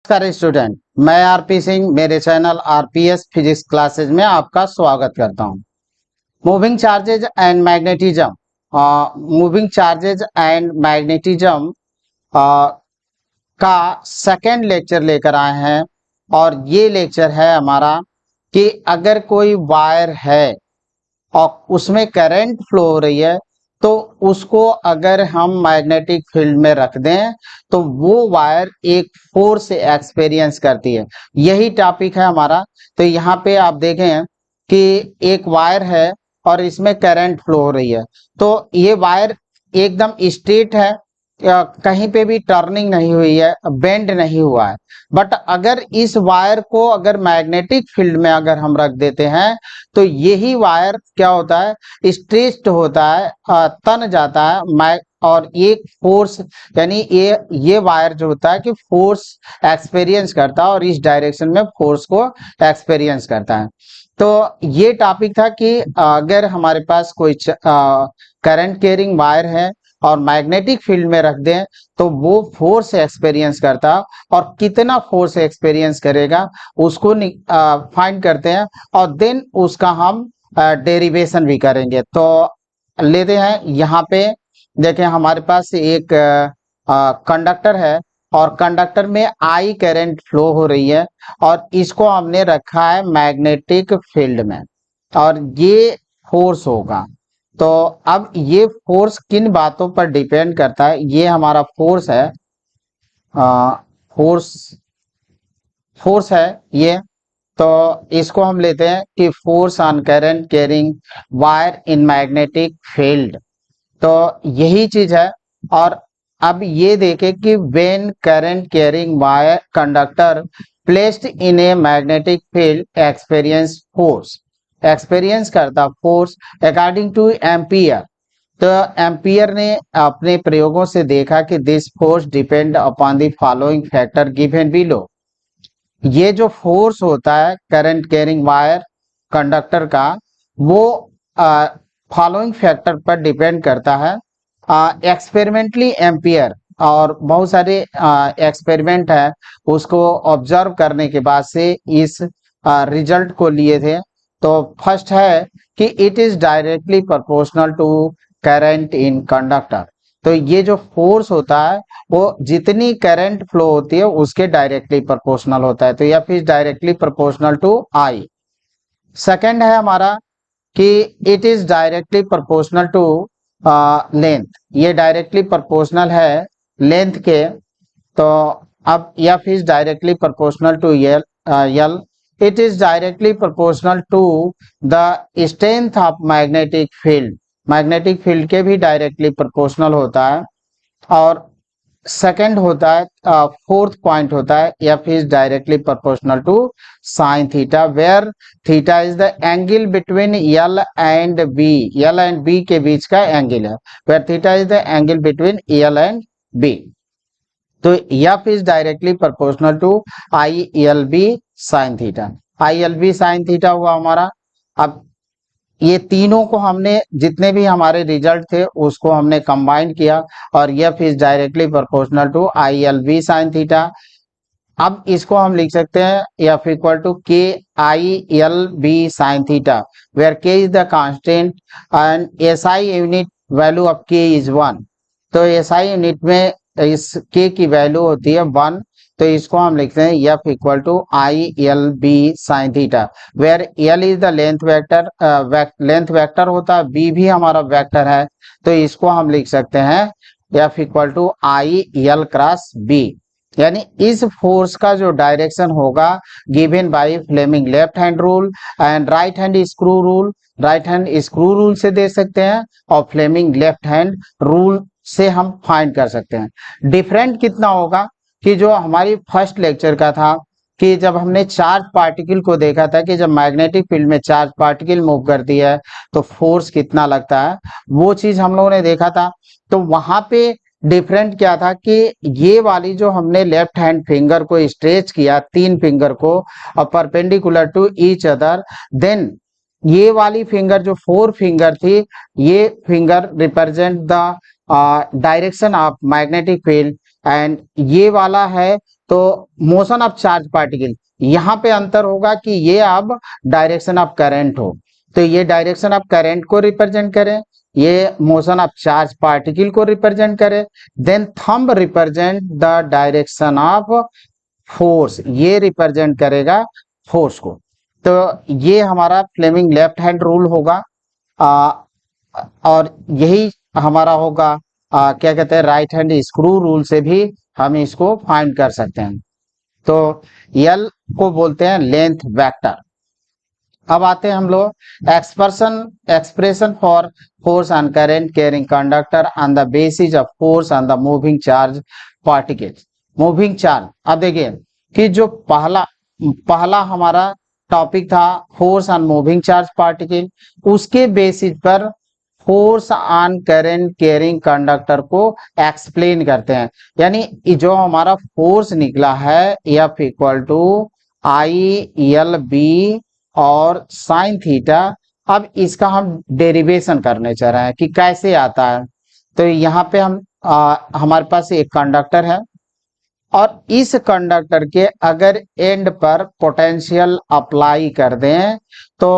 नमस्कार स्टूडेंट, मैं आरपी सिंह मेरे चैनल आरपीएस फिजिक्स क्लासेज में आपका स्वागत करता हूं। Moving charges and magnetism moving charges and magnetism का सेकेंड लेक्चर लेकर आए हैं और ये लेक्चर है हमारा कि अगर कोई वायर है और उसमें करंट फ्लो हो रही है तो उसको अगर हम मैग्नेटिक फील्ड में रख दें तो वो वायर एक फोर्स एक्सपीरियंस करती है। यही टॉपिक है हमारा। तो यहाँ पे आप देखें कि एक वायर है और इसमें करंट फ्लो हो रही है, तो ये वायर एकदम स्ट्रेट है, कहीं पे भी टर्निंग नहीं हुई है, बेंड नहीं हुआ है। बट अगर इस वायर को अगर मैग्नेटिक फील्ड में अगर हम रख देते हैं तो यही वायर क्या होता है, स्ट्रेच्ड होता है, तन जाता है और एक फोर्स यानी ये वायर जो होता है कि फोर्स एक्सपीरियंस करता है और इस डायरेक्शन में फोर्स को एक्सपीरियंस करता है। तो ये टॉपिक था कि अगर हमारे पास कोई करंट कैरिंग वायर है और मैग्नेटिक फील्ड में रख दें तो वो फोर्स एक्सपीरियंस करता और कितना फोर्स एक्सपीरियंस करेगा उसको फाइंड करते हैं और देन उसका हम डेरिवेशन भी करेंगे। तो लेते हैं यहाँ पे, देखें हमारे पास एक कंडक्टर है और कंडक्टर में आई करंट फ्लो हो रही है और इसको हमने रखा है मैग्नेटिक फील्ड में और ये फोर्स होगा। तो अब ये फोर्स किन बातों पर डिपेंड करता है, ये हमारा फोर्स है, फोर्स फोर्स है ये। तो इसको हम लेते हैं कि force on current carrying wire in magnetic field. तो यही चीज है। और अब ये देखें कि when current carrying wire conductor placed in a magnetic field experience करता फोर्स अकॉर्डिंग टू एम्पियर। तो एम्पियर ने अपने प्रयोगों से देखा कि this force depend upon the following factor given below. ये जो फोर्स होता है करंट कैरिंग वायर कंडक्टर का, वो फॉलोइंग फैक्टर पर डिपेंड करता है। एक्सपेरिमेंटली एम्पियर और बहुत सारे एक्सपेरिमेंट है, उसको ऑब्जर्व करने के बाद से इस रिजल्ट को लिए थे। तो फर्स्ट है कि it is directly proportional to current in conductor. तो ये जो फोर्स होता है वो जितनी करंट फ्लो होती है उसके डायरेक्टली प्रोपोर्शनल होता है। तो या फिर directly proportional to I. Second है हमारा कि it is directly proportional to length. ये डायरेक्टली प्रोपोर्शनल है लेंथ के। तो अब F is directly proportional to L. It is directly proportional to the strength of magnetic field. Magnetic field के भी डायरेक्टली प्रोपोर्शनल होता है। और सेकंड होता है, फोर्थ पॉइंट होता है F is directly proportional to sine theta, where theta is the angle between L and B. L and B के बीच का एंगल है, where theta is the angle between L and B. तो F is directly proportional to I L B sine theta. I L B sine theta हुआ हमारा। अब ये तीनों को हमने, जितने भी हमारे रिजल्ट थे उसको हमने कंबाइन किया और F is directly proportional to I L B sine theta. अब इसको हम लिख सकते हैं F equal to K I L B sine theta, where K is the constant and S I unit value of K is 1। तो S I unit में इस के की वैल्यू होती है 1। तो इसको हम लिखते हैं F equal to I L B sine theta, where L is the length vector, length vector होता है, बी भी हमारा वेक्टर है। तो इसको हम लिख सकते हैं F equal to I L cross B. यानी इस फोर्स का जो डायरेक्शन होगा given by Fleming left hand rule and right hand screw rule. Right hand screw rule से दे सकते हैं और फ्लेमिंग लेफ्ट हैंड रूल से हम फाइंड कर सकते हैं। डिफरेंट कितना होगा कि जो हमारी फर्स्ट लेक्चर का था कि जब हमने चार्ज पार्टिकल को देखा था कि जब मैग्नेटिक फील्ड में चार्ज पार्टिकल मूव करती है तो फोर्स कितना लगता है, वो चीज हम लोगों ने देखा था। तो वहां पे डिफरेंट क्या था कि ये वाली जो हमने लेफ्ट हैंड फिंगर को स्ट्रेच किया, तीन फिंगर को और perpendicular to each other, then ये वाली फिंगर जो फोर फिंगर थी, ये finger represent the direction of magnetic field, and ये वाला है तो मोशन ऑफ चार्ज पार्टिकल। यहाँ पे अंतर होगा कि ये अब डायरेक्शन ऑफ करंट हो, तो ये डायरेक्शन ऑफ करंट को रिप्रेजेंट करे, ये मोशन ऑफ चार्ज पार्टिकल को रिप्रेजेंट करे। Then thumb represent the direction of force, ये रिप्रेजेंट करेगा फोर्स को। तो ये हमारा फ्लेमिंग लेफ्ट हैंड रूल होगा, और यही हमारा होगा क्या कहते हैं राइट हैंड स्क्रू रूल से भी हम इसको फाइंड कर सकते हैं। तो यल को बोलते हैं लेंथ वेक्टर। अब आते हैं हम लोग expression for force on current carrying conductor on the basis of force on the moving charge particles. Moving charge, अब देखिए कि जो पहला हमारा टॉपिक था force on moving charge particle, उसके बेसिस पर force on current carrying conductor को एक्सप्लेन करते हैं। यानी जो हमारा फोर्स निकला है F इक्वल टू I/L/B और साइन थीटा, अब इसका हम डेरिवेशन करने चाह रहे हैं कि कैसे आता है। तो यहाँ पे हमारे पास एक कंडक्टर है और इस कंडक्टर के अगर एंड पर पोटेंशियल अप्लाई कर दें तो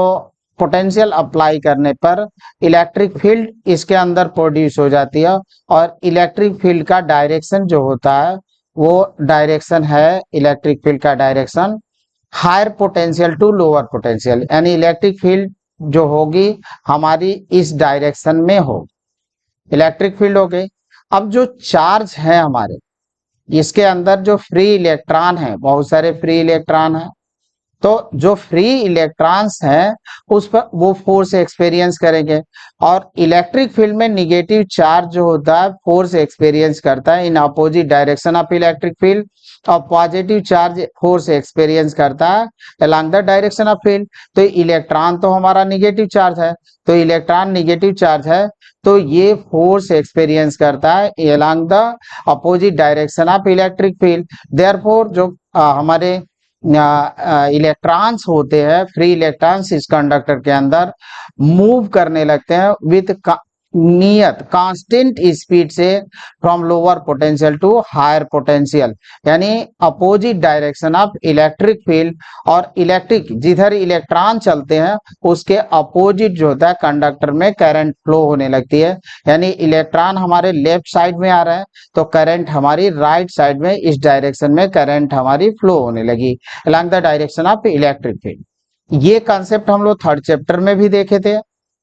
पोटेंशियल अप्लाई करने पर इलेक्ट्रिक फील्ड इसके अंदर प्रोड्यूस हो जाती है, और इलेक्ट्रिक फील्ड का डायरेक्शन जो होता है वो डायरेक्शन है इलेक्ट्रिक फील्ड का direction higher potential to lower potential, यानी इलेक्ट्रिक फील्ड जो होगी हमारी इस डायरेक्शन में हो, इलेक्ट्रिक फील्ड हो गई। अब जो चार्ज है हमारे इसके अंदर जो फ्री इलेक्ट्रॉन है, बहुत सारे फ्री इलेक्ट्रॉन है, तो जो फ्री इलेक्ट्रॉन्स हैं उस पर वो फोर्स एक्सपीरियंस करेंगे, और इलेक्ट्रिक फील्ड में निगेटिव चार्ज जो होता है फोर्स एक्सपीरियंस करता है in opposite direction of electric field, और पॉजिटिव चार्ज फोर्स एक्सपीरियंस करता है along the direction of field. तो इलेक्ट्रॉन तो हमारा निगेटिव चार्ज है, तो इलेक्ट्रॉन निगेटिव चार्ज है तो ये फोर्स एक्सपीरियंस करता है along the opposite direction of electric field. Therefore जो हमारे इलेक्ट्रॉन्स होते हैं, फ्री इलेक्ट्रॉन्स इस कंडक्टर के अंदर मूव करने लगते हैं विद नियत कांस्टेंट स्पीड से from lower potential to higher potential, यानी opposite direction of electric field. और इलेक्ट्रिक जिधर इलेक्ट्रॉन चलते हैं उसके अपोजिट जो होता है कंडक्टर में करंट फ्लो होने लगती है, यानी इलेक्ट्रॉन हमारे लेफ्ट साइड में आ रहा है तो करंट हमारी राइट साइड में इस डायरेक्शन में करंट हमारी फ्लो होने लगी along the direction of electric field. ये कॉन्सेप्ट हम लोग थर्ड चैप्टर में भी देखे थे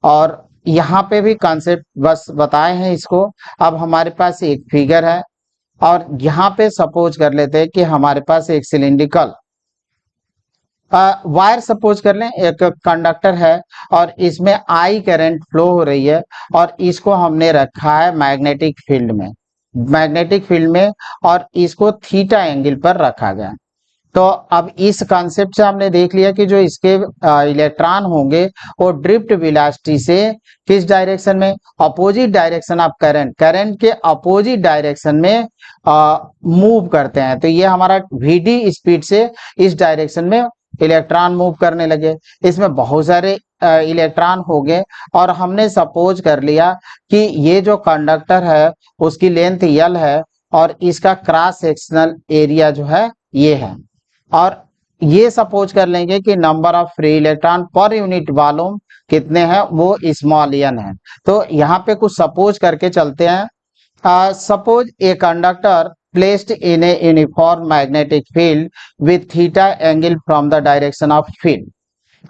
और यहाँ पे भी कॉन्सेप्ट बस बताए हैं इसको। अब हमारे पास एक फिगर है और यहाँ पे सपोज कर लेते हैं कि हमारे पास एक सिलिंड्रिकल वायर सपोज कर लें, एक कंडक्टर है और इसमें आई करंट फ्लो हो रही है और इसको हमने रखा है मैग्नेटिक फील्ड में और इसको थीटा एंगल पर रखा गया। तो अब इस कॉन्सेप्ट से हमने देख लिया कि जो इसके इलेक्ट्रॉन होंगे वो ड्रिफ्ट वेलोसिटी से किस डायरेक्शन में, अपोजिट डायरेक्शन ऑफ करंट के अपोजिट डायरेक्शन में मूव करते हैं। तो ये हमारा vd स्पीड से इस डायरेक्शन में इलेक्ट्रॉन मूव करने लगे। इसमें बहुत सारे इलेक्ट्रॉन हो गए और हमने सपोज कर लिया कि ये जो कंडक्टर है उसकी लेंथ L है और इसका क्रॉस सेक्शनल एरिया जो है ये है, और ये सपोज कर लेंगे कि नंबर ऑफ फ्री इलेक्ट्रॉन पर यूनिट वॉल्यूम कितने हैं, वो स्मॉल n है। तो यहाँ पे कुछ सपोज करके चलते हैं। Suppose a conductor placed in a uniform magnetic field with theta angle from the direction of field।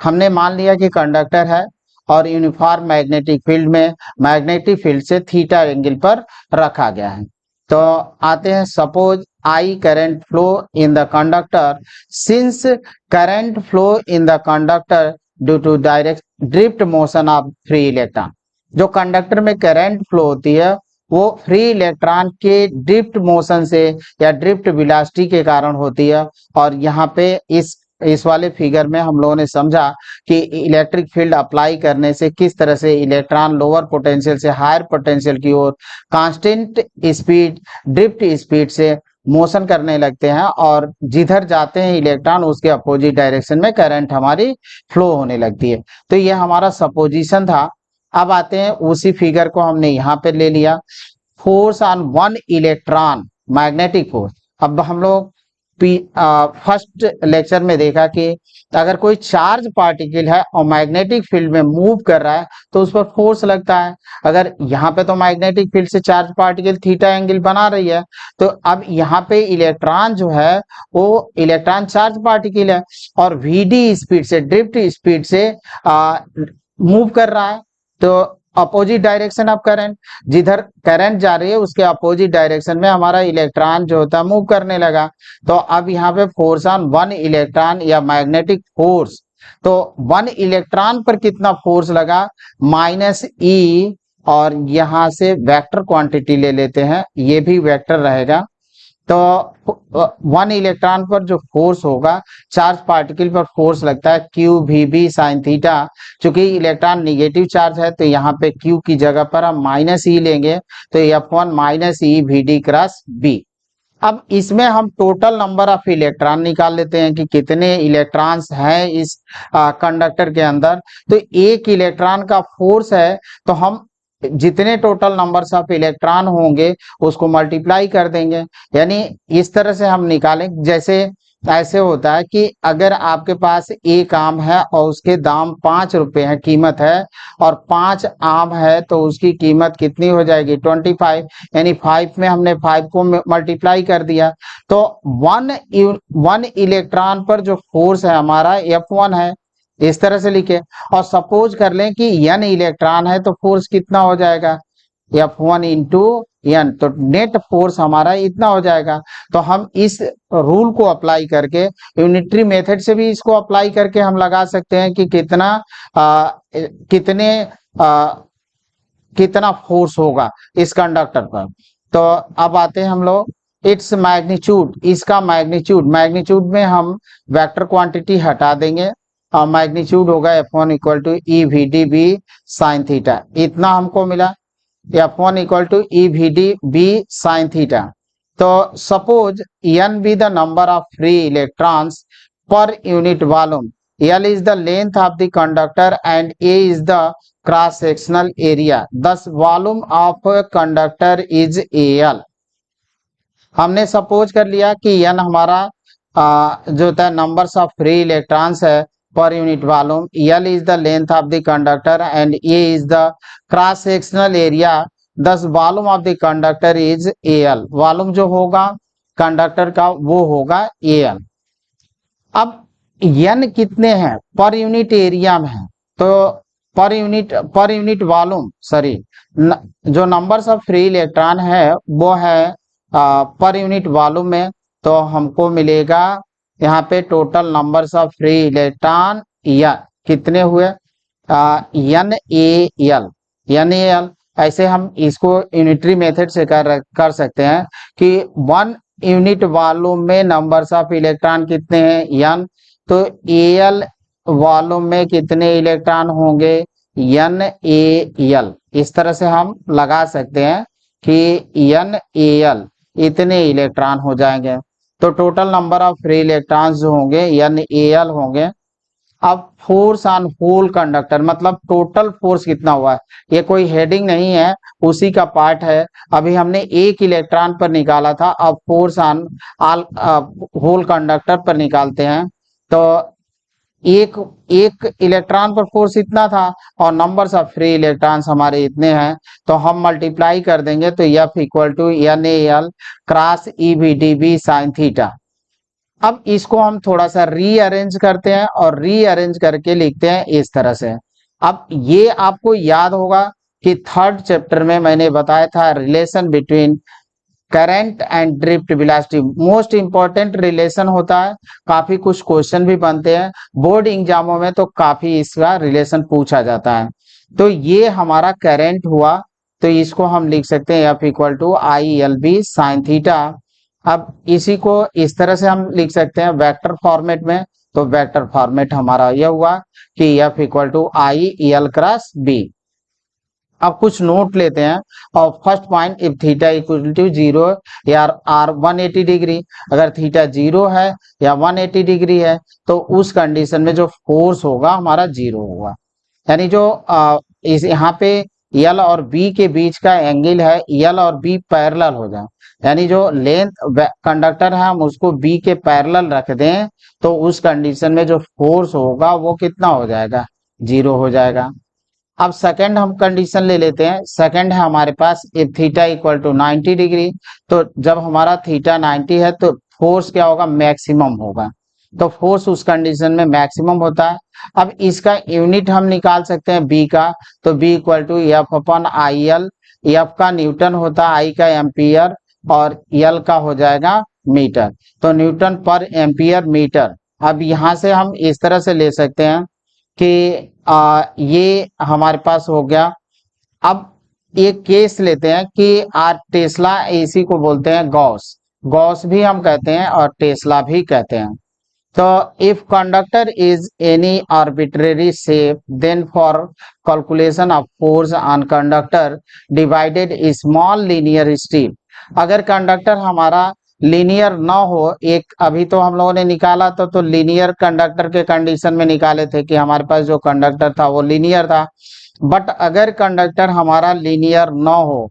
हमने मान लिया कि कंडक्टर है और यूनिफॉर्म मैग्नेटिक फील्ड में मैग्नेटिक फील्ड से थीटा एंगल पर रखा गया है। तो आते हैं suppose I current flow in the conductor, since current flow in the conductor due to direct drift motion of free electron। जो कंडक्टर में करंट फ्लो होती है वो फ्री इलेक्ट्रॉन के ड्रिफ्ट मोशन से या ड्रिफ्ट वेलोसिटी के कारण होती है। और यहाँ पे इस वाले फिगर में हम लोगों ने समझा कि इलेक्ट्रिक फील्ड अप्लाई करने से किस तरह से इलेक्ट्रॉन लोअर पोटेंशियल से हायर पोटेंशियल की ओर कांस्टेंट स्पीड ड्रिफ्ट स्पीड से मोशन करने लगते हैं और जिधर जाते हैं इलेक्ट्रॉन उसके अपोजिट डायरेक्शन में करंट हमारी फ्लो होने लगती है। तो ये हमारा सपोजिशन था। अब आते हैं उसी फिगर को हमने यहाँ पे ले लिया। Force on one electron magnetic force. अब हम लोग फर्स्ट लेक्चर में देखा कि अगर कोई चार्ज पार्टिकल है और मैग्नेटिक फील्ड में मूव कर रहा है तो उस पर फोर्स लगता है। अगर यहाँ पे तो मैग्नेटिक फील्ड से चार्ज पार्टिकल थीटा एंगल बना रही है, तो अब यहाँ पे इलेक्ट्रॉन जो है वो इलेक्ट्रॉन चार्ज पार्टिकल है और वीडी स्पीड से, ड्रिफ्ट स्पीड से मूव कर रहा है। तो अपोजिट डायरेक्शन ऑफ करंट, जिधर करंट जा रही है उसके अपोजिट डायरेक्शन में हमारा इलेक्ट्रॉन जो होता है मूव करने लगा। तो अब यहाँ पे फोर्स ऑन वन इलेक्ट्रॉन या मैग्नेटिक फोर्स, तो वन इलेक्ट्रॉन पर कितना फोर्स लगा, माइनस ई, और यहाँ से वेक्टर क्वांटिटी ले लेते हैं, ये भी वेक्टर रहेगा। तो वन इलेक्ट्रॉन पर जो फोर्स होगा, चार्ज पार्टिकल पर फोर्स लगता है Q V B sine theta. चूंकि इलेक्ट्रॉन निगेटिव चार्ज है तो यहाँ पे क्यू की जगह पर हम माइनस ई लेंगे, तो F1 minus E V D cross B. अब इसमें हम टोटल नंबर ऑफ इलेक्ट्रॉन निकाल लेते हैं कि कितने इलेक्ट्रॉन्स हैं इस कंडक्टर के अंदर। तो एक इलेक्ट्रॉन का फोर्स है, तो हम जितने टोटल नंबर्स ऑफ इलेक्ट्रॉन होंगे उसको मल्टीप्लाई कर देंगे। यानी इस तरह से हम निकालें, जैसे ऐसे होता है कि अगर आपके पास एक आम है और उसके दाम 5 रुपए है, कीमत है, और 5 आम है तो उसकी कीमत कितनी हो जाएगी, 25। यानी 5 में हमने 5 को मल्टीप्लाई कर दिया, तो वन इलेक्ट्रॉन पर जो फोर्स है हमारा F1 है, इस तरह से लिखे। और सपोज कर लें कि n इलेक्ट्रॉन है तो फोर्स कितना हो जाएगा, F1 इंटू n, तो नेट फोर्स हमारा इतना हो जाएगा। तो हम इस रूल को अप्लाई करके, यूनिटरी मेथड से भी इसको अप्लाई करके हम लगा सकते हैं कि कितना फोर्स होगा इस कंडक्टर पर। तो अब आते हैं हम लोग इट्स मैग्नीट्यूड, इसका मैग्नीट्यूड में हम वेक्टर क्वांटिटी हटा देंगे और मैग्नीट्यूड होगा F1 equal to E V D B sine theta. इतना हमको मिला, F1 equal to E V D B sine theta. तो suppose n be the number of free electrons per unit volume, L is the length of the conductor and A is the cross sectional area, thus volume of a conductor is AL। हमने suppose कर लिया कि n हमारा जो होता है numbers of free electrons है पर unit volume, L is the length of the conductor and A is the cross sectional area, thus volume of the conductor is AL। Volume जो होगा कंडक्टर का वो होगा AL। अब n कितने हैं, पर यूनिट एरिया में है, तो पर यूनिट वॉल्यूम, सॉरी, जो नंबर्स ऑफ फ्री इलेक्ट्रॉन है वो है पर यूनिट वॉल्यूम में। तो हमको मिलेगा यहाँ पे total numbers of free electron या कितने हुए, NaL। ऐसे हम इसको यूनिटरी मेथड से कर सकते हैं कि 1 यूनिट वॉल्यूम में नंबर्स ऑफ इलेक्ट्रॉन कितने हैं, n, तो AL वॉल्यूम में कितने इलेक्ट्रॉन होंगे, NaL। इस तरह से हम लगा सकते हैं कि NaL इतने इलेक्ट्रॉन हो जाएंगे। तो total number of free electrons जो होंगे NaL होंगे। अब फोर्स ऑन होल कंडक्टर, मतलब टोटल फोर्स कितना हुआ है, ये कोई हेडिंग नहीं है, उसी का पार्ट है। अभी हमने एक इलेक्ट्रॉन पर निकाला था, अब फोर्स ऑन होल कंडक्टर पर निकालते हैं। तो एक इलेक्ट्रॉन पर फोर्स इतना था और नंबर्स ऑफ फ्री इलेक्ट्रॉन्स हमारे इतने हैं, तो हम मल्टीप्लाई कर देंगे, तो F equal to NaL cross E V D B sine theta. अब इसको हम थोड़ा सा रीअरेंज करते हैं और रीअरेंज करके लिखते हैं इस तरह से। अब ये आपको याद होगा कि थर्ड चैप्टर में मैंने बताया था relation between current and drift velocity, most important relation होता है। काफी कुछ क्वेश्चन भी बनते हैं बोर्ड एग्जामों में, तो काफी इसका रिलेशन पूछा जाता है। तो ये हमारा करंट हुआ, तो इसको हम लिख सकते हैं F equal to ILB sine theta. अब इसी को इस तरह से हम लिख सकते हैं वेक्टर फॉर्मेट में, तो वेक्टर फॉर्मेट हमारा यह हुआ कि F equal to IL cross B। अब कुछ नोट लेते हैं। और first point, if theta equal to 0 या R 180 डिग्री, अगर थीटा 0 है या 180 डिग्री है तो उस कंडीशन में जो फोर्स होगा हमारा 0 होगा। यानी जो इस यहाँ पे L और B के बीच का एंगल है, L और B पैरेलल हो जाए, यानी जो लेंथ कंडक्टर है हम उसको बी के पैरेलल रख दें तो उस कंडीशन में जो फोर्स होगा वो कितना हो जाएगा, 0 हो जाएगा। अब सेकंड हम कंडीशन ले लेते हैं। सेकंड है हमारे पास if theta equal to 90 degree, तो जब हमारा थीटा 90 है तो फोर्स क्या होगा, मैक्सिमम होगा। तो फोर्स उस कंडीशन में मैक्सिमम होता है। अब इसका यूनिट हम निकाल सकते हैं बी का, तो B equal to F upon I L. F का न्यूटन होता है, आई का एम्पियर और एल का हो जाएगा मीटर, तो न्यूटन पर एम्पियर मीटर। अब यहाँ से हम इस तरह से ले सकते हैं कि ये हमारे पास हो गया। अब एक केस लेते हैं कि टेस्ला, इसी को बोलते हैं गॉस, गॉस भी हम कहते हैं और टेस्ला भी कहते हैं। तो if conductor is any arbitrary shape then for calculation of force on conductor divided small linear strip. अगर कंडक्टर हमारा लीनियर ना हो, एक अभी तो हम लोगों ने निकाला तो लीनियर कंडक्टर के कंडीशन में निकाले थे कि हमारे पास जो कंडक्टर था वो लीनियर था। बट अगर कंडक्टर हमारा लीनियर ना हो,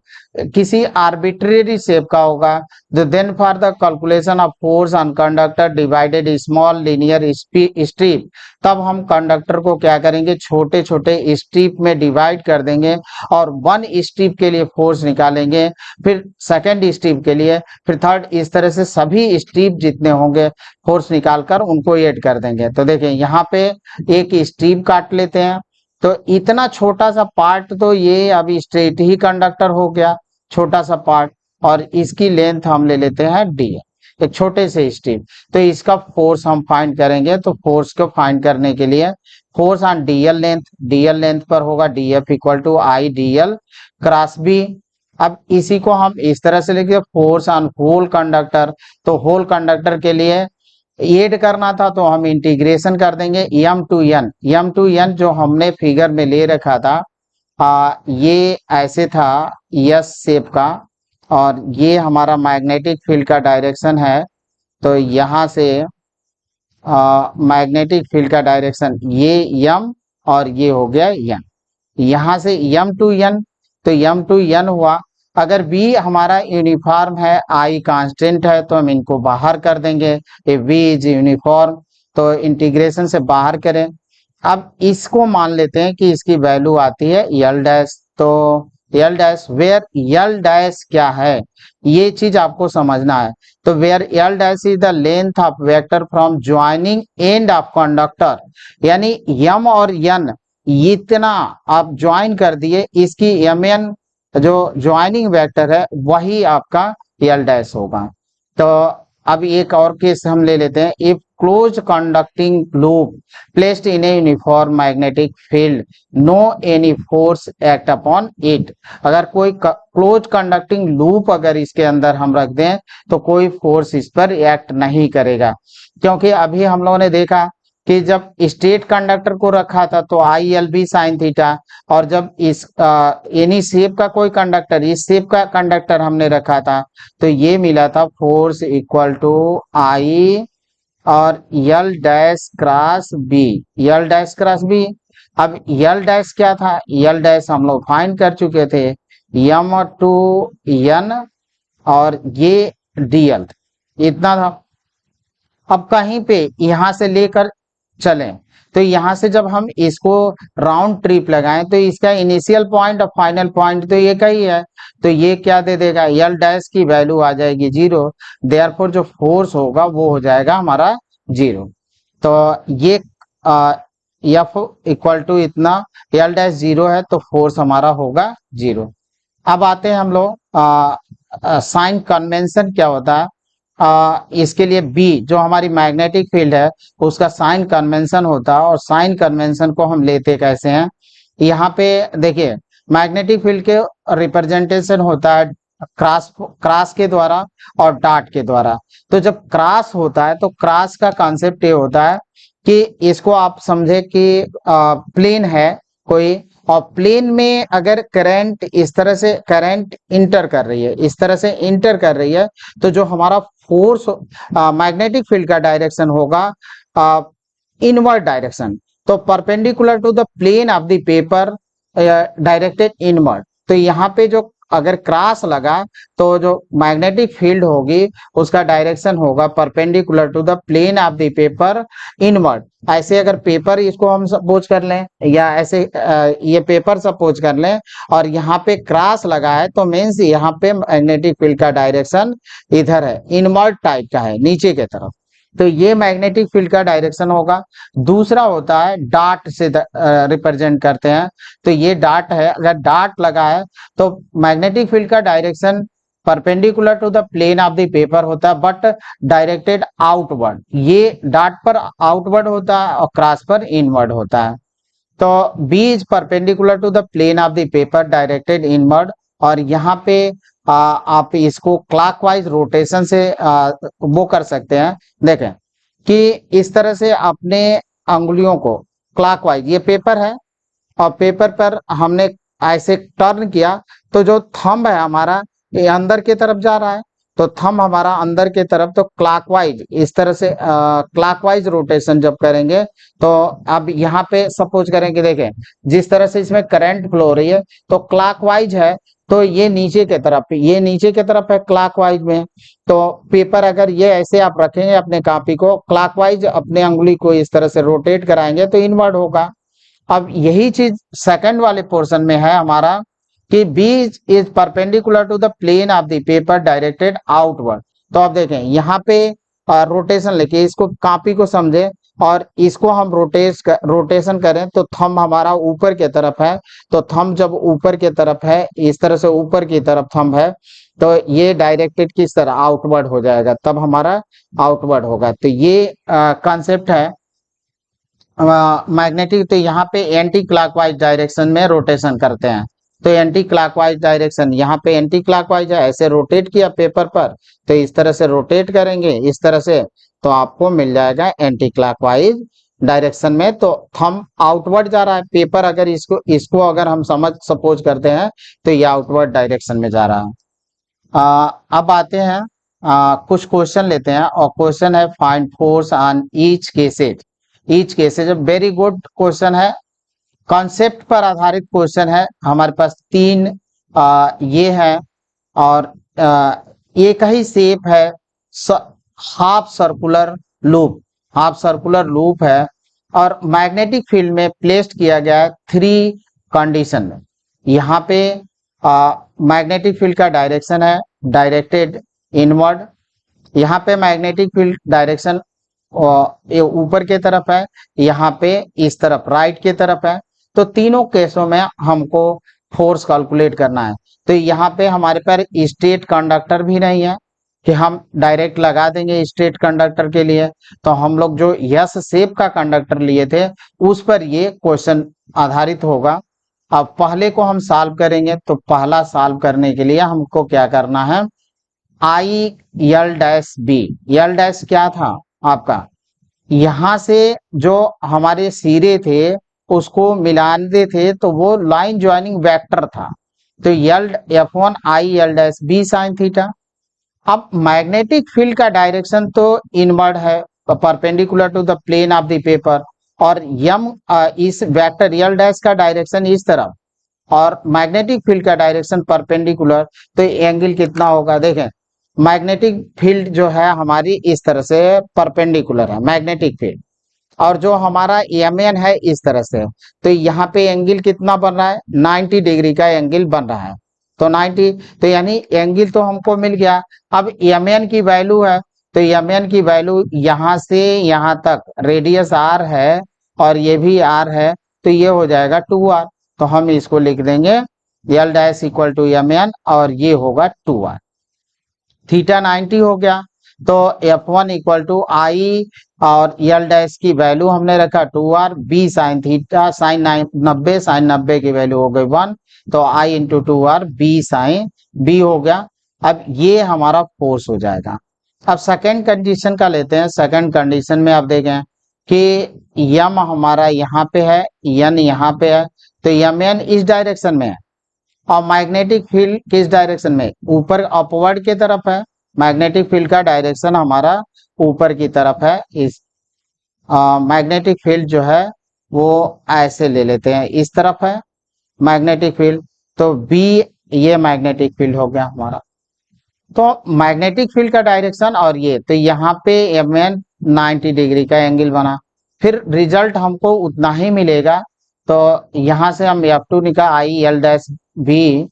किसी आर्बिट्रेरी शेप का होगा, तो then for the calculation of force on conductor divided small linear strip, तब हम कंडक्टर को क्या करेंगे, छोटे छोटे स्ट्रिप में डिवाइड कर देंगे और वन स्ट्रिप के लिए फोर्स निकालेंगे, फिर सेकंड स्ट्रिप के लिए, फिर थर्ड, इस तरह से सभी स्ट्रिप जितने होंगे फोर्स निकालकर उनको ऐड कर देंगे। तो देखें यहाँ पे एक स्ट्रिप काट लेते हैं, तो इतना छोटा सा पार्ट, तो ये अभी स्ट्रेट ही कंडक्टर हो गया, छोटा सा पार्ट, और इसकी लेंथ हम ले लेते हैं डी, एक छोटे से स्ट्रिप। तो इसका फोर्स हम फाइंड करेंगे, तो फोर्स को फाइंड करने के लिए force on DL length, DL length पर होगा DF equal to I DL cross B. अब इसी को हम इस तरह से लिखिए, फोर्स ऑन होल कंडक्टर, तो होल कंडक्टर के लिए ऐड करना था तो हम इंटीग्रेशन कर देंगे M to N. M to N जो हमने फिगर में ले रखा था, ये ऐसे था यस शेप का, और ये हमारा मैग्नेटिक फील्ड का डायरेक्शन है। तो यहाँ से मैग्नेटिक फील्ड का डायरेक्शन ये एम और ये हो गया एन, यहाँ से एम टू एन, तो एम टू एन हुआ। अगर बी हमारा यूनिफॉर्म है, आई कांस्टेंट है, तो हम इनको बाहर कर देंगे, ए बी इज यूनिफॉर्म, तो इंटीग्रेशन से बाहर करें। अब इसको मान लेते हैं कि इसकी वैल्यू आती है यल डैश, तो L dash where L dash क्या है, ये चीज आपको समझना है। तो where L dash is the length of vector from joining end of conductor, यानी यम और यन इतना आप ज्वाइन कर दिए, इसकी एम एन जो ज्वाइनिंग वेक्टर है वही आपका यल डैश होगा। तो अब एक और केस हम ले लेते हैं, if close conducting loop placed in a uniform magnetic field no any force act upon it. अगर कोई क्लोज कंडक्टिंग लूप अगर इसके अंदर हम रख दें तो कोई फोर्स इस पर एक्ट नहीं करेगा, क्योंकि अभी हम लोगों ने देखा कि जब स्ट्रेट कंडक्टर को रखा था तो I L B sine theta, और जब इस एनी शेप का कोई कंडक्टर, इस शेप का कंडक्टर हमने रखा था तो ये मिला था फोर्स इक्वल टू आई और यल डैश क्रॉस बी, यल डैश क्रॉस बी। अब यल डैश क्या था, यल डैश हम लोग फाइंड कर चुके थे, यम टू एन और ये डीएल, इतना था। अब कहीं पे यहां से लेकर चलें, तो यहां से जब हम इसको राउंड ट्रिप लगाएं तो इसका इनिशियल पॉइंट और फाइनल पॉइंट तो ये का ही है, तो ये क्या दे देगा, यल डैश की वैल्यू आ जाएगी 0, देयरफॉर जो फोर्स होगा वो हो जाएगा हमारा 0। तो ये एफ इक्वल टू इतना, यल डैश 0 है तो फोर्स हमारा होगा 0। अब आते हैं हम लोग साइन कन्वेंशन क्या होता है। इसके लिए बी जो हमारी मैग्नेटिक फील्ड है उसका साइन कन्वेंशन होता है, और साइन कन्वेंशन को हम लेते कैसे हैं, यहाँ पे देखिए मैग्नेटिक फील्ड के रिप्रेजेंटेशन होता है क्रॉस के द्वारा और डॉट के द्वारा। तो जब क्रॉस होता है तो क्रॉस का कॉन्सेप्ट ये होता है कि इसको आप समझे कि प्लेन है कोई, और प्लेन में अगर करंट इस तरह से करंट इंटर कर रही है, इस तरह से इंटर कर रही है, तो जो हमारा फोर्स मैग्नेटिक फील्ड का डायरेक्शन होगा इनवर्ड डायरेक्शन, तो perpendicular to the plane of the paper directed inward. तो यहाँ पे जो अगर क्रॉस लगा तो जो मैग्नेटिक फील्ड होगी उसका डायरेक्शन होगा perpendicular to the plane of the paper inward. ऐसे अगर पेपर इसको हम सपोज कर लें या ऐसे ये पेपर सपोज कर लें और यहाँ पे क्रॉस लगा है तो मीन्स यहाँ पे मैग्नेटिक फील्ड का डायरेक्शन इधर है, इनवर्ड टाइप का है, नीचे की तरफ। तो ये मैग्नेटिक फील्ड का डायरेक्शन होगा। दूसरा होता है डार्ट से रिप्रेजेंट करते हैं। तो ये डार्ट है, अगर डार्ट लगा है तो मैग्नेटिक फील्ड का direction perpendicular to the plane of the paper होता है बट डायरेक्टेड आउटवर्ड। ये डार्ट पर आउटवर्ड होता है और क्रॉस पर इनवर्ड होता है। तो B is perpendicular to the plane of the paper directed inward. और यहाँ पे आप इसको क्लॉकवाइज रोटेशन से वो कर सकते हैं। देखें कि इस तरह से अपने अंगुलियों को क्लॉकवाइज, ये पेपर है और पेपर पर हमने ऐसे टर्न किया तो जो थंब है हमारा ये अंदर की तरफ जा रहा है, तो थंब हमारा अंदर की तरफ, तो क्लॉकवाइज इस तरह से क्लॉकवाइज रोटेशन जब करेंगे तो अब यहाँ पे सपोज करेंगे, देखें जिस तरह से इसमें करंट फ्लो हो रही है तो क्लॉकवाइज है तो ये नीचे की तरफ, ये नीचे की तरफ है क्लॉकवाइज में। तो पेपर अगर ये ऐसे आप रखेंगे अपने कॉपी को क्लॉकवाइज, अपने अंगुली को इस तरह से रोटेट कराएंगे तो इनवर्ड होगा। अब यही चीज सेकंड वाले पोर्शन में है हमारा कि B is perpendicular to the plane of the paper directed outward. तो अब देखें यहाँ पे रोटेशन लेके इसको कॉपी को समझे और इसको हम रोटेशन करें तो थंब हमारा ऊपर की तरफ है। तो थंब जब ऊपर की तरफ है, इस तरह से ऊपर की तरफ थंब है तो ये डायरेक्टेड किस तरह आउटवर्ड हो जाएगा, तब हमारा आउटवर्ड होगा। तो ये कॉन्सेप्ट है मैग्नेटिक। तो यहाँ पे एंटी क्लॉकवाइज डायरेक्शन में रोटेशन करते हैं। तो एंटी क्लॉकवाइज डायरेक्शन, यहाँ पे एंटी क्लॉकवाइज है, ऐसे रोटेट किया पेपर पर तो इस तरह से रोटेट करेंगे इस तरह से तो आपको मिल जाएगा एंटी क्लॉकवाइज डायरेक्शन में। तो थंब आउटवर्ड जा रहा है, पेपर अगर इसको अगर हम सपोज करते हैं तो ये आउटवर्ड डायरेक्शन में जा रहा है। अब आते हैं कुछ क्वेश्चन लेते हैं और क्वेश्चन है find force on each cases. Each cases very good question है, कॉन्सेप्ट पर आधारित क्वेश्चन है। हमारे पास तीन ये है और एक ही शेप है, half circular loop, half circular loop है और मैग्नेटिक फील्ड में प्लेस्ड किया गया है 3 कंडीशन में। यहाँ पे मैग्नेटिक फील्ड का डायरेक्शन है डायरेक्टेड इनवर्ड, यहाँ पे मैग्नेटिक फील्ड डायरेक्शन ऊपर की तरफ है, यहाँ पे इस तरफ राइट की तरफ है। तो तीनों केसों में हमको फोर्स कैलकुलेट करना है। तो यहाँ पे हमारे पास स्ट्रेट कंडक्टर भी नहीं है कि हम डायरेक्ट लगा देंगे स्ट्रेट कंडक्टर के लिए। तो हम लोग जो यस शेप का कंडक्टर लिए थे उस पर ये क्वेश्चन आधारित होगा। अब पहले को हम सॉल्व करेंगे तो पहला सॉल्व करने के लिए हमको क्या करना है, I L dash B, L dash क्या था आपका, यहाँ से जो हमारे सिरे थे उसको मिलाने थे तो वो लाइन ज्वाइनिंग वेक्टर था। तो L F1 I L dash B sine theta. अब मैग्नेटिक फील्ड का डायरेक्शन तो इनवर्ड है perpendicular to the plane of the paper और यम इस वेक्टर एल डैश का डायरेक्शन इस तरफ और मैग्नेटिक फील्ड का डायरेक्शन परपेंडिकुलर, तो एंगल कितना होगा, देखें मैग्नेटिक फील्ड जो है हमारी इस तरह से परपेंडिकुलर है मैग्नेटिक फील्ड और जो हमारा एमएन है इस तरह से, तो यहाँ पे एंगल कितना बन रहा है, 90 डिग्री का एंगल बन रहा है। तो 90, तो यानी एंगल तो हमको मिल गया। अब एमएन की वैल्यू है तो एमएन की वैल्यू यहाँ से यहाँ तक रेडियस आर है और ये भी आर है तो ये हो जाएगा 2r। तो हम इसको लिख देंगे L dash equal to M N और ये होगा 2r। थीटा 90 हो गया तो F1 इक्वल टू आई और एल डैश की वैल्यू हमने रखा 2r, B sine theta sine 90, sine 90 की वैल्यू हो गई 1 तो I into 2r B sine B हो गया। अब ये हमारा फोर्स हो जाएगा। अब सेकेंड कंडीशन का लेते हैं। सेकेंड कंडीशन में आप देखें कि यम हमारा यहाँ पे है, एन यहाँ पे है तो एम एन इस डायरेक्शन में है और मैग्नेटिक फील्ड किस डायरेक्शन में, ऊपर अपवर्ड की तरफ है। मैग्नेटिक फील्ड का डायरेक्शन हमारा ऊपर की तरफ है। इस मैग्नेटिक फील्ड जो है वो ऐसे ले लेते हैं, इस तरफ है मैग्नेटिक फील्ड। तो बी ये मैग्नेटिक फील्ड हो गया हमारा। तो मैग्नेटिक फील्ड का डायरेक्शन और ये, तो यहाँ पे एम एन 90 डिग्री का एंगल बना, फिर रिजल्ट हमको उतना ही मिलेगा। तो यहाँ से हम F2 निकाल आई एल डैश बी,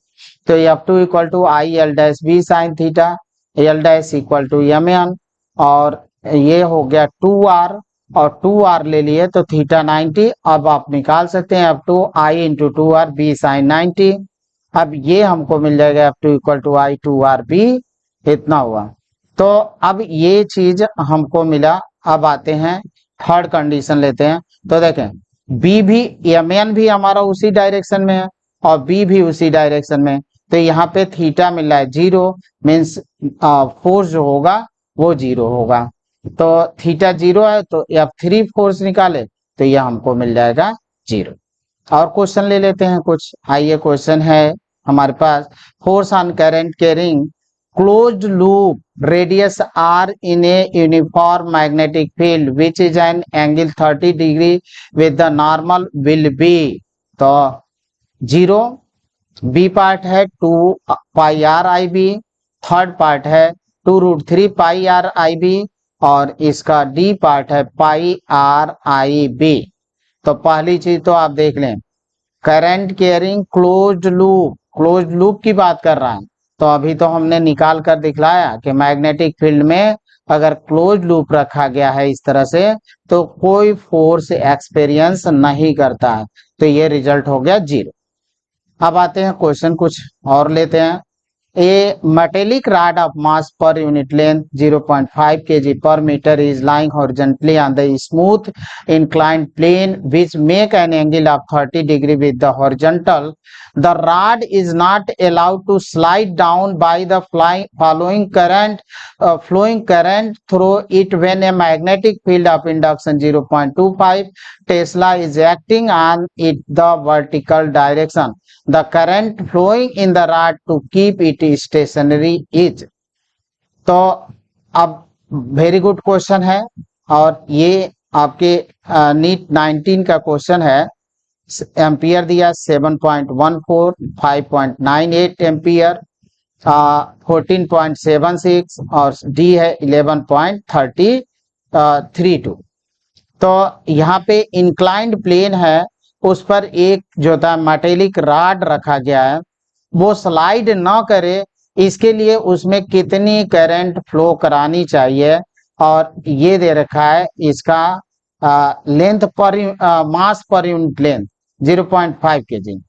तो F2 equal to I L dash B sine theta, L dash equal to M N, और ये हो गया 2R, और 2R ले लिए तो थीटा 90। अब आप निकाल सकते हैं F2 आई इंटू 2R बी साइन 90। अब ये हमको मिल जाएगा F2 equal to I 2R B, इतना हुआ। तो अब ये चीज हमको मिला। अब आते हैं थर्ड कंडीशन लेते हैं। तो देखें बी भी, एम एन भी हमारा उसी डायरेक्शन में है और बी भी उसी डायरेक्शन में, तो यहाँ पे थीटा मिल रहा है 0, मीन्स फोर्स जो होगा वो 0 होगा। तो थीटा 0 है तो F3 फोर्स निकाले तो ये हमको मिल जाएगा 0। और क्वेश्चन ले लेते हैं कुछ। आइए क्वेश्चन है हमारे पास, force on current carrying closed loop radius r in a uniform magnetic field which is an angle 30 degree with the normal will be। तो 0, बी पार्ट है 2 pi R I B, third part है 2√3 पाई R I B, और इसका D part है पाई R I B. तो पहली चीज तो आप देख लें, करंट कैरिंग क्लोज्ड लूप की बात कर रहा है। तो अभी तो हमने निकाल कर दिखलाया कि मैग्नेटिक फील्ड में अगर क्लोज लूप रखा गया है इस तरह से तो कोई फोर्स एक्सपीरियंस नहीं करता है, तो ये रिजल्ट हो गया 0। अब आते हैं क्वेश्चन कुछ और लेते हैं। A metallic rod of mass per unit length 0.5 kg per meter is lying horizontally on the smooth inclined plane which make an angle of 30 degree with the horizontal. The rod is not allowed to slide down by the flowing current through it when a magnetic field of induction 0.25 Tesla is acting on it the vertical direction. The current flowing in the rod to keep it stationary is। तो अब very good question है, और ये आपके NEET 19 का question है। Ampere दिया 7.14, 5.98 ampere, 14.76, और डी है 11.32। तो यहाँ पे इंक्लाइंड प्लेन है, उस पर एक जो था मेटेलिक रॉड रखा गया है, वो स्लाइड ना करे इसके लिए उसमें कितनी करंट फ्लो करानी चाहिए, और ये दे रखा है इसका लेंथ पर मास पर यूनिट लेंथ 0.5 kg।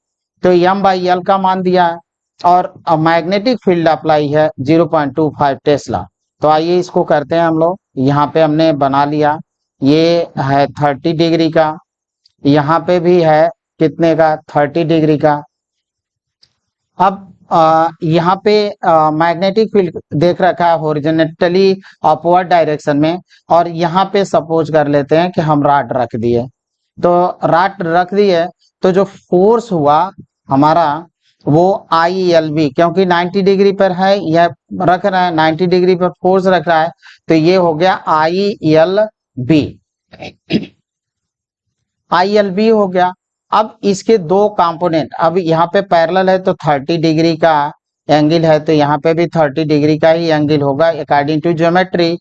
तो m/l का मान दिया है, और मैग्नेटिक फील्ड अप्लाई है 0.25 टेस्ला। तो आइए इसको करते हैं हम लोग। यहाँ पे हमने बना लिया, ये है 30 डिग्री का, यहाँ पे भी है कितने का 30 डिग्री का। अब यहाँ पे मैग्नेटिक फील्ड देख रखा है हॉरिजॉन्टली अपवर्ड डायरेक्शन में, और यहाँ पे सपोज कर लेते हैं कि हम रॉड रख दिए। तो रॉड रख दिए तो जो फोर्स हुआ हमारा वो ILB, क्योंकि 90 डिग्री पर है यह रख रहा है, 90 डिग्री पर फोर्स रख रहा है, तो ये हो गया ILB। ILB हो गया। अब इसके दो कंपोनेंट, अब यहाँ पे पैरेलल है तो 30 डिग्री का एंगल है, तो यहाँ पे भी 30 डिग्री का ही एंगल होगा अकॉर्डिंग टू ज्योमेट्री।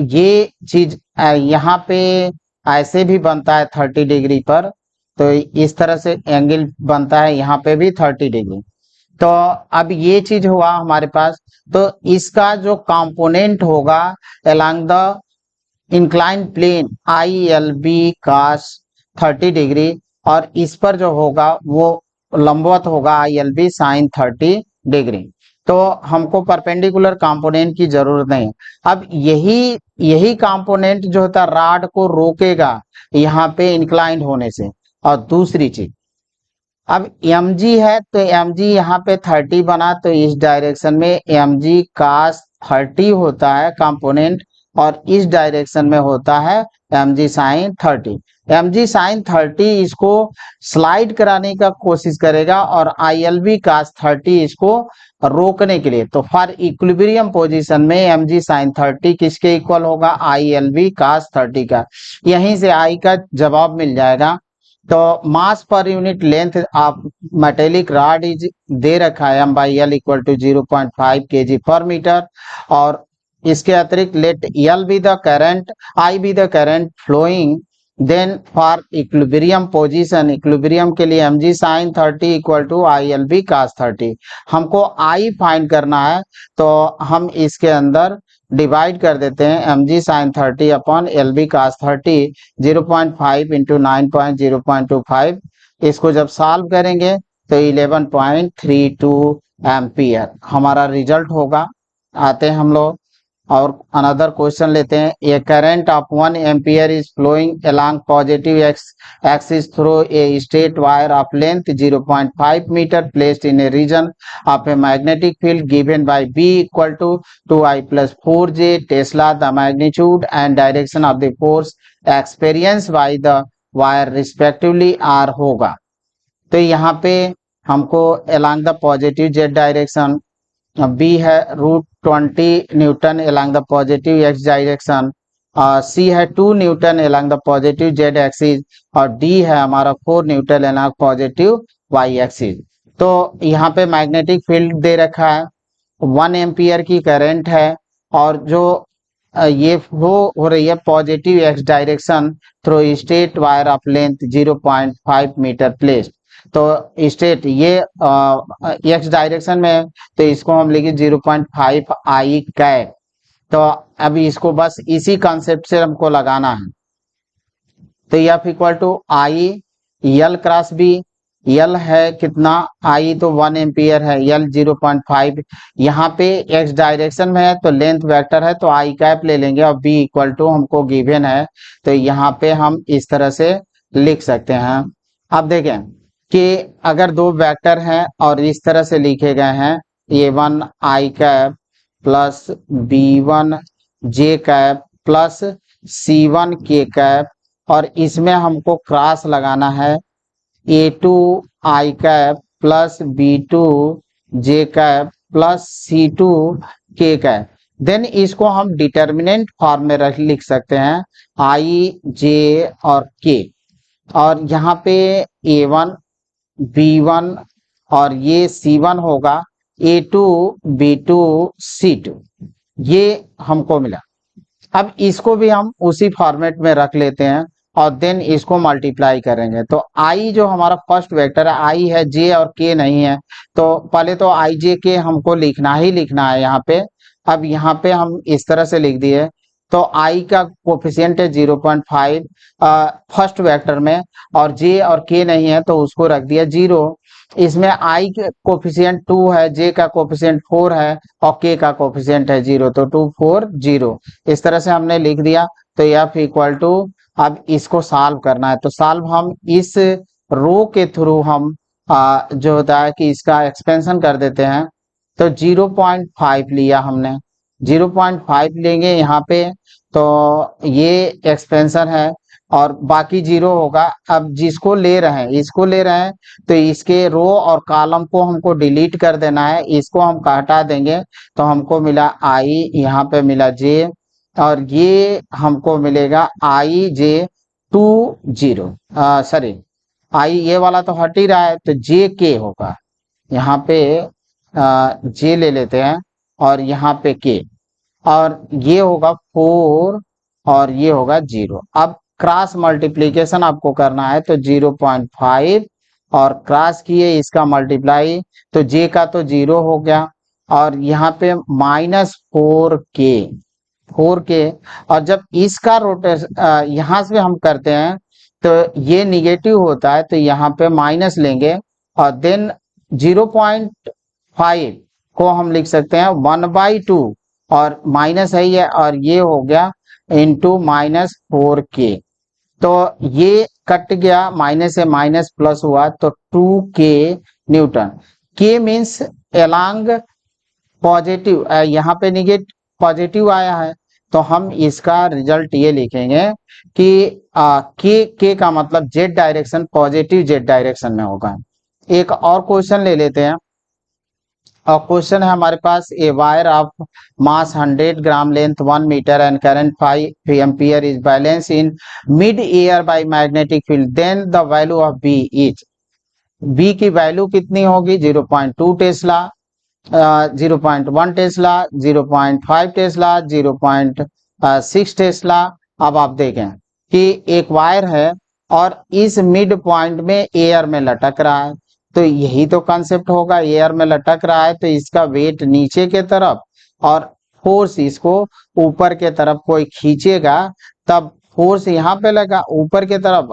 ये चीज यहाँ पे ऐसे भी बनता है 30 डिग्री पर, तो इस तरह से एंगल बनता है यहाँ पे भी 30 डिग्री। तो अब ये चीज हुआ हमारे पास, तो इसका जो कंपोनेंट होगा along the inclined plane ILB cos 30 degree, और इस पर जो होगा वो लंबवत होगा ILB sin 30 डिग्री। तो हमको परपेंडिकुलर कंपोनेंट की जरूरत नहीं। अब यही कंपोनेंट जो होता है रॉड को रोकेगा यहाँ पे इंक्लाइंड होने से। और दूसरी चीज, अब mg है तो mg यहाँ पे 30 बना, तो इस डायरेक्शन में mg cos 30 होता है कंपोनेंट, और इस डायरेक्शन में होता है mg sin 30। mg sin 30 इसको स्लाइड कराने का कोशिश करेगा, और ILB cos 30 इसको रोकने के लिए। तो फॉर इक्विलिब्रियम पोजीशन में mg sin 30 किसके इक्वल होगा? ILB cos 30 का। यहीं से I का जवाब मिल जाएगा। तो mass per unit length of metallic rod is दे रखा है M/L equal to 0.5 kg per metre. और इसके अतिरिक्त let L be the current, I be the current flowing, then for equilibrium position, equilibrium के लिए mg sin 30 equal to ILB cos 30। हमको I find करना है, तो हम इसके अंदर डिवाइड कर देते हैं mg sin 30 upon LB cos 30, 0.5 into 9.0.25। इसको जब सॉल्व करेंगे तो 11.32 एम्पियर हमारा रिजल्ट होगा। आते हैं हम लोग और अनदर क्वेश्चन लेते हैं। A current of 1 ampere is flowing along positive axis through a straight wire of length 0.5 metre placed in a region of a magnetic field given by B equal to 2I plus 4J Tesla, the magnitude and direction of the force experienced by the wire respectively R होगा। तो यहाँ पे हमको along the positive Z direction B है √20 Newton along the positive X direction, C है 2 Newton along the positive Z axis और D है हमारा 4 Newton along positive Y axis। तो यहाँ पे मैग्नेटिक फील्ड दे रखा है, 1 एम्पियर की करंट है और जो ये फ्लो हो रही है positive X direction through straight wire of length 0.5 metre place. तो स्ट्रेट ये एक्स डायरेक्शन में है, तो इसको हम लिखे 0.5 I कैप। तो अभी इसको बस इसी कॉन्सेप्ट से हमको लगाना है। तो F equal to I L cross B, L है कितना I तो 1 एम्पियर है, L 0.5, यहाँ पे X डायरेक्शन में है तो लेंथ वेक्टर है तो I कैप ले लेंगे और B इक्वल टू हमको गिवन है, तो यहाँ पे हम इस तरह से लिख सकते हैं। अब देखें कि अगर दो वेक्टर हैं और इस तरह से लिखे गए हैं A1 I cap plus B1 J cap plus C1 K cap और इसमें हमको क्रॉस लगाना है A2 I cap plus B2 J cap plus C2 K cap. Then इसको हम डिटर्मिनेंट फॉर्म में लिख सकते हैं I J और K, और यहाँ पे A1 B1 और ये C1 होगा, A2 B2 C2, ये हमको मिला। अब इसको भी हम उसी फॉर्मेट में रख लेते हैं और देन इसको मल्टीप्लाई करेंगे। तो I जो हमारा फर्स्ट वेक्टर है I है, J और K नहीं है, तो पहले तो I J K हमको लिखना ही लिखना है यहाँ पे। अब यहाँ पे हम इस तरह से लिख दिए, तो I का कोफिशिएंट है 0.5 फर्स्ट वेक्टर में और J और K नहीं है तो उसको रख दिया 0। इसमें I का कोफिशिएंट 2 है, J का कोफिशिएंट 4 है और K का कोफिशिएंट है 0, तो 2 4 0 इस तरह से हमने लिख दिया। तो F इक्वल टू, अब इसको सॉल्व करना है, तो सॉल्व हम इस रो के थ्रू हम जो होता है कि इसका एक्सपेंशन कर देते हैं। तो 0.5 लिया हमने, 0.5 लेंगे यहाँ पे, तो ये एक्सपेंशन है और बाकी 0 होगा। अब जिसको ले रहे हैं इसको ले रहे हैं, तो इसके रो और कॉलम को हमको डिलीट कर देना है, इसको हम हटा देंगे तो हमको मिला I, यहाँ पे मिला J और ये हमको मिलेगा I J 2 0, सॉरी I ये वाला तो हट ही रहा है तो J K होगा, यहाँ पे J ले लेते हैं और यहाँ पे K, और ये होगा 4 और ये होगा 0। अब क्रॉस मल्टीप्लीकेशन आपको करना है, तो 0.5 और क्रॉस किए इसका मल्टीप्लाई, तो J का तो 0 हो गया और यहाँ पे -4K, और जब इसका रोटेशन यहाँ से हम करते हैं तो ये निगेटिव होता है, तो यहाँ पे माइनस लेंगे और देन 0.5 को हम लिख सकते हैं 1/2 और माइनस है ये, और ये हो गया इंटू -4K, तो ये कट गया, माइनस से माइनस प्लस हुआ तो 2K Newton. K means along positive, यहाँ पे निगेटिव पॉजिटिव आया है, तो हम इसका रिजल्ट ये लिखेंगे कि K का मतलब Z direction, positive Z direction में होगा। एक और क्वेश्चन ले लेते हैं। और क्वेश्चन है हमारे पास, a wire of mass 100 gram length 1 metre and current 5 ampere is balance in mid air by magnetic field, then the value of B is. B की वैल्यू कितनी होगी? 0.2 टेस्ला, 0.1 टेस्ला, 0.5 टेस्ला, 0.6 टेस्ला। अब आप देखें कि एक वायर है और इस मिड पॉइंट में एयर में लटक रहा है, तो यही तो कंसेप्ट होगा। एयर में लटक रहा है तो इसका वेट नीचे के तरफ और फोर्स इसको ऊपर के तरफ कोई खींचेगा, तब फोर्स यहाँ पे लगा ऊपर के तरफ,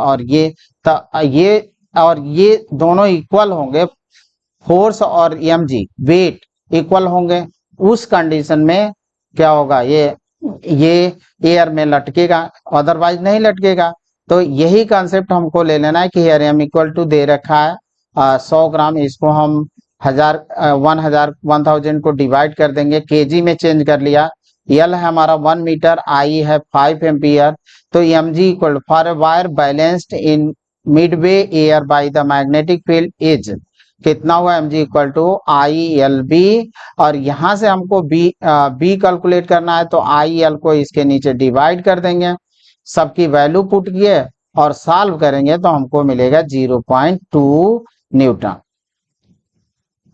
और ये दोनों इक्वल होंगे, फोर्स और mg वेट इक्वल होंगे। उस कंडीशन में क्या होगा? ये एयर में लटकेगा, अदरवाइज नहीं लटकेगा। तो यही कंसेप्ट हमको ले लेना है कि एयर m इक्वल टू दे रखा है 100 ग्राम, इसको हम 1000 को डिवाइड कर देंगे, केजी में चेंज कर लिया। एल है हमारा 1 मीटर, आई है 5 एम्पियर, तो mg equal for a wire balanced in midway air by the magnetic field is कितना हुआ? mg equal to I L B, और यहां से हमको बी कैलकुलेट करना है, तो आई एल को इसके नीचे डिवाइड कर देंगे, सबकी वैल्यू पुट किए और सॉल्व करेंगे तो हमको मिलेगा 0.2 न्यूटन।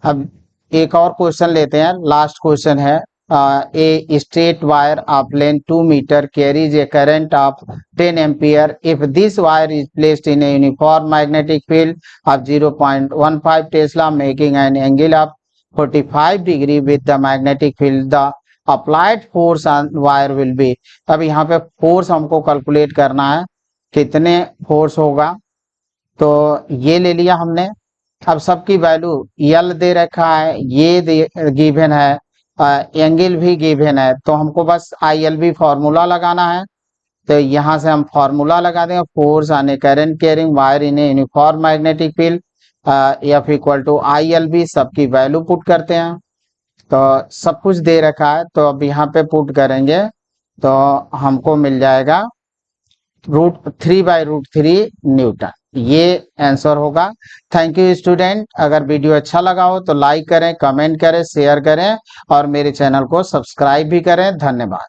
अब एक और क्वेश्चन लेते हैं, लास्ट क्वेश्चन है। A straight wire of length 2 meter carries a current of 10 ampere. If this wire is placed in a uniform magnetic field of 0.15 Tesla, making an angle of 45 degree with the magnetic field, the applied force on wire will be। अब यहाँ पे force हमको calculate करना है, कितने force होगा, तो ये ले लिया हमने। अब सबकी वैल्यू यल दे रखा है, ये गिवन है, एंगल भी गिवन है, तो हमको बस आई एल बी फॉर्मूला लगाना है। तो यहाँ से हम फॉर्मूला लगा देंगे, force on a current carrying wire in a uniform magnetic field, F equal to I L B, सबकी वैल्यू पुट करते हैं। तो सब कुछ दे रखा है, तो अब यहाँ पे पुट करेंगे तो हमको मिल जाएगा √3/√3 न्यूटन। ये आंसर होगा। Thank you student. अगर वीडियो अच्छा लगा हो तो लाइक करें, कमेंट करें, शेयर करें और मेरे चैनल को सब्सक्राइब भी करें। धन्यवाद।